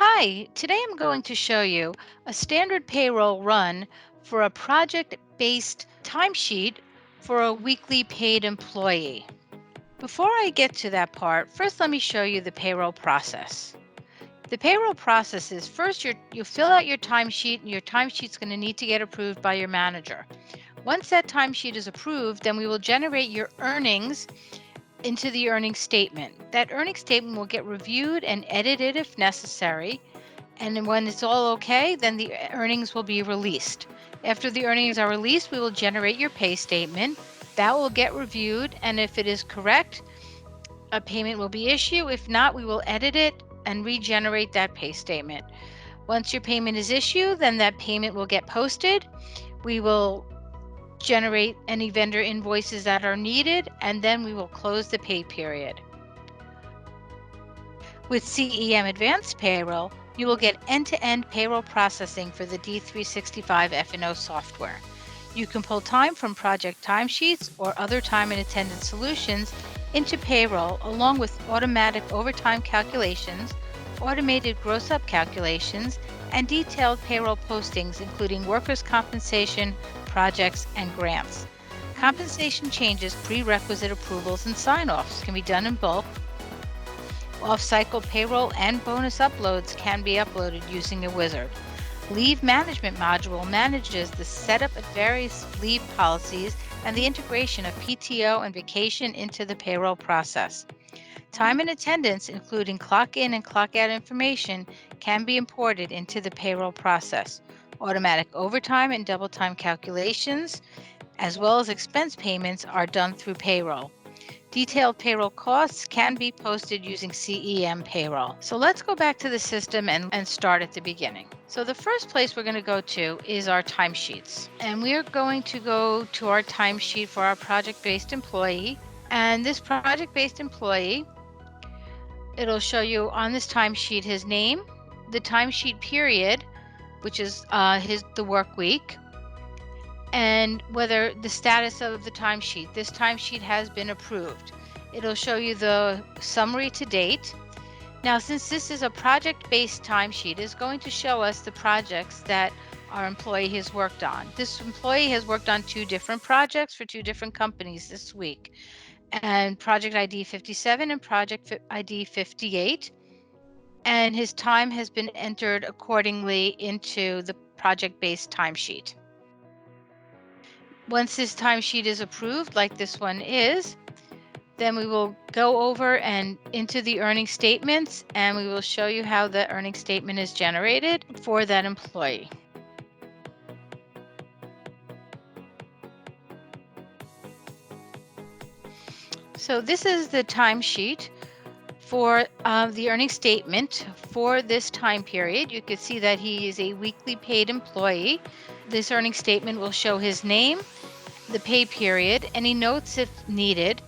Hi, today I'm going to show you a standard payroll run for a project-based timesheet for a weekly paid employee. Before I get to that part, first let me show you the payroll process. The payroll process is first you fill out your timesheet, and your timesheet's going to need to get approved by your manager. Once that timesheet is approved, then we will generate your earnings into the earnings statement. That earnings statement will get reviewed and edited if necessary. And then when it's all okay, then the earnings will be released. After the earnings are released, we will generate your pay statement. That will get reviewed, and if it is correct, a payment will be issued. If not, we will edit it and regenerate that pay statement. Once your payment is issued, then that payment will get posted. We will generate any vendor invoices that are needed, and then we will close the pay period. With CEM Advanced Payroll, you will get end-to-end payroll processing for the D365 F&O software. You can pull time from project timesheets or other time and attendance solutions into payroll, along with automatic overtime calculations, automated gross-up calculations, and detailed payroll postings, including workers' compensation, projects, and grants. Compensation changes, prerequisite approvals, and sign-offs can be done in bulk. Off-cycle payroll and bonus uploads can be uploaded using a wizard. Leave Management module manages the setup of various leave policies and the integration of PTO and vacation into the payroll process. Time and attendance, including clock in and clock out information, can be imported into the payroll process. Automatic overtime and double time calculations, as well as expense payments, are done through payroll. Detailed payroll costs can be posted using CEM Payroll. So let's go back to the system and start at the beginning. So the first place we're going to go to is our timesheets. And we're going to go to our timesheet for our project-based employee. And this project-based employee, it'll show you on this timesheet his name, the timesheet period, which is the work week, and whether the status of the timesheet. This timesheet has been approved. It'll show you the summary to date. Now, since this is a project-based timesheet, it's going to show us the projects that our employee has worked on. This employee has worked on 2 different projects for 2 different companies this week, and project ID 57 and project ID 58. And his time has been entered accordingly into the project-based timesheet. Once this timesheet is approved, like this one is, then we will go over and into the earning statements, and we will show you how the earning statement is generated for that employee. So this is the timesheet for the earning statement for this time period. You can see that he is a weekly paid employee. This earning statement will show his name, the pay period, any notes if needed,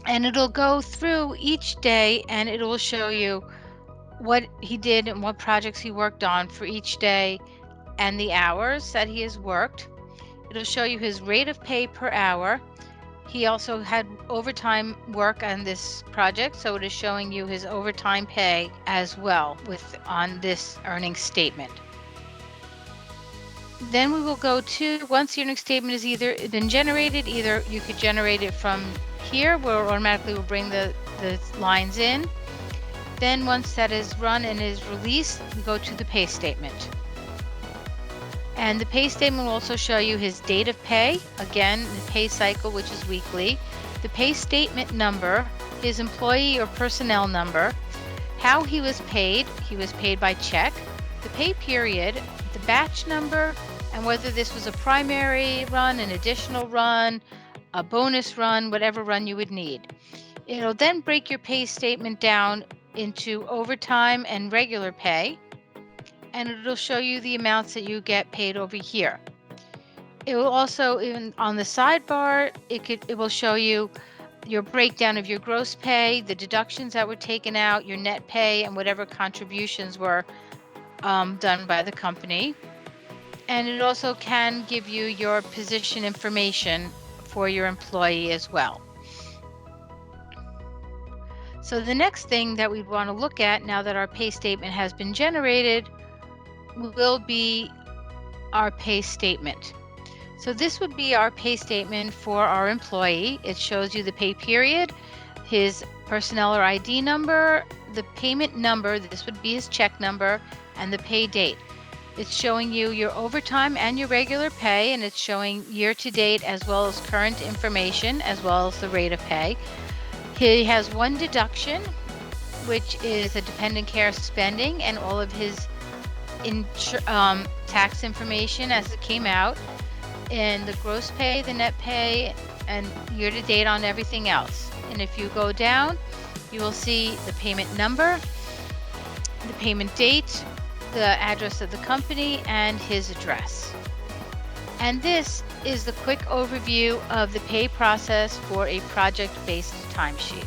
and it'll go through each day and it will show you what he did and what projects he worked on for each day and the hours that he has worked. It'll show you his rate of pay per hour. He also had overtime work on this project, so it is showing you his overtime pay as well on this earnings statement. Then we will go to, once the earnings statement is either been generated, either you could generate it from here, where automatically will bring the lines in. Then once that is run and is released, we go to the pay statement. And the pay statement will also show you his date of pay, again, the pay cycle, which is weekly, the pay statement number, his employee or personnel number, how he was paid by check, the pay period, the batch number, and whether this was a primary run, an additional run, a bonus run, whatever run you would need. It'll then break your pay statement down into overtime and regular pay, and it'll show you the amounts that you get paid over here. It will also, even on the sidebar, it will show you your breakdown of your gross pay, the deductions that were taken out, your net pay, and whatever contributions were done by the company. And it also can give you your position information for your employee as well. So the next thing that we want to look at now that our pay statement has been generated will be our pay statement. So this would be our pay statement for our employee. It shows you the pay period, his personnel or ID number, the payment number, this would be his check number, and the pay date. It's showing you your overtime and your regular pay, and it's showing year to date as well as current information as well as the rate of pay. He has one deduction, which is a dependent care spending and all of his tax information as it came out, and the gross pay, the net pay, and year to date on everything else. And if you go down, you will see the payment number, the payment date, the address of the company, and his address. And this is the quick overview of the pay process for a project-based timesheet.